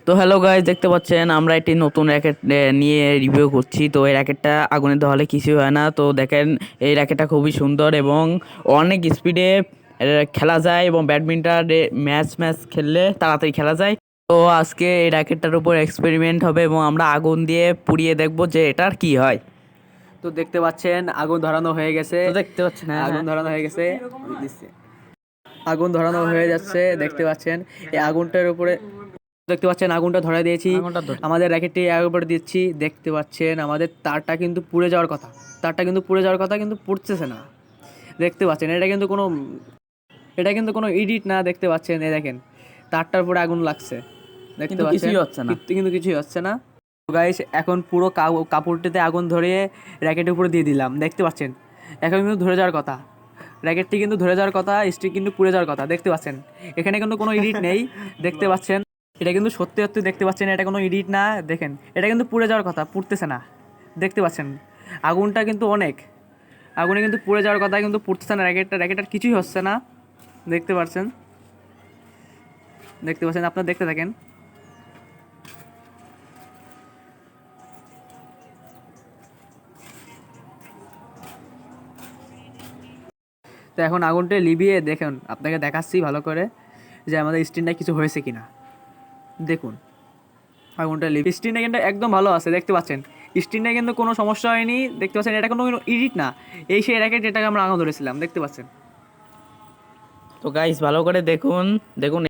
তো hello guys, দেখতে পাচ্ছেন আমরা একটি নতুন র্যাকেট নিয়ে রিভিউ করছি। তো এই র্যাকেটটা আগুনে দেওয়া হলে কিছুই হয় না। তো দেখেন, এই র্যাকেটটা খুবই সুন্দর এবং অনেক স্পিডে খেলা যায় এবং ব্যাডমিন্টন ম্যাচ ম্যাচ খেললে তাড়াতাড়ি খেলা যায়। তো আজকে এই র্যাকেটটার উপর এক্সপেরিমেন্ট হবে এবং আমরা আগুন দিয়ে পুড়িয়ে দেখব যে এটার কি হয়। তো দেখতে পাচ্ছেন আগুন ধরানো হয়ে গেছে। তো দেখতে পাচ্ছেন, হ্যাঁ আগুন হ্যাঁ। ধরানো হয়ে গেছে, দিচ্ছে। আগুন ধরানো হয়ে যাচ্ছে, দেখতে পাচ্ছেন এই আগুনটার উপরে। দেখতে পাচ্ছেন আগুনটা ধরাই দিয়েছি, আগুনটা ধর। আমাদের র্যাকেটটি এর উপরে দিচ্ছি। দেখতে পাচ্ছেন আমাদের তারটা কিন্তু পুড়ে যাওয়ার কথা, তারটা কিন্তু পুড়ে যাওয়ার কথা, কিন্তু পুড়তেছে না। দেখতে পাচ্ছেন এটা কিন্তু কোনো এডিট না। দেখতে পাচ্ছেন, এই দেখেন তারটার উপরে আগুন লাগছে, দেখতে কিন্তু পাচ্ছেন। কিছুই হচ্ছে না। কিন্তু কিছুই হচ্ছে না। গাইস, এখন পুরো কাপড়টিতে আগুন ধরিয়ে র্যাকেটের উপরে দিয়ে দিলাম। দেখতে পাচ্ছেন এখন কিন্তু ধরে যাওয়ার কথা, র্যাকেটটি কিন্তু ধরে যাওয়ার কথা, স্টিক কিন্তু পুড়ে যাওয়ার কথা। দেখতে পাচ্ছেন এখানে কিন্তু কোনো এডিট নেই। দেখতে পাচ্ছেন এটা কিন্তু সত্যি সত্যি, দেখতে পাচ্ছেন এটা কোনো এডিট না। দেখেন এটা কিন্তু পুড়ে যাওয়ার কথা, পুড়তেছে না। দেখতে পাচ্ছেন আগুনটা কিন্তু অনেক, আগুনে কিন্তু পুড়ে যাওয়ার কথা, কিন্তু পুড়তেছে না। র্যাকেটটার কিছুই হচ্ছে না। দেখতে পাচ্ছেন, আপনারা দেখতে থাকেন। তো এখন আগুনটা লিভিয়ে দেখুন, আপনাকে দেখাচ্ছি ভালো করে যে আমাদের স্ক্রিনটা কিছু হয়েছে কিনা। দেখুন আগুনটা স্ক্রিনটা কিন্তু একদম ভালো আছে। দেখতে পাচ্ছেন স্ক্রিনটা কিন্তু কোনো সমস্যা হয়নি। দেখতে পাচ্ছেন এটা কোনো এডিট না, এই সেই র্যাকেট যেটাকে আমরা আগুন ধরেছিলাম। দেখতে পাচ্ছেন। তো গাইস, ভালো করে দেখুন দেখুন।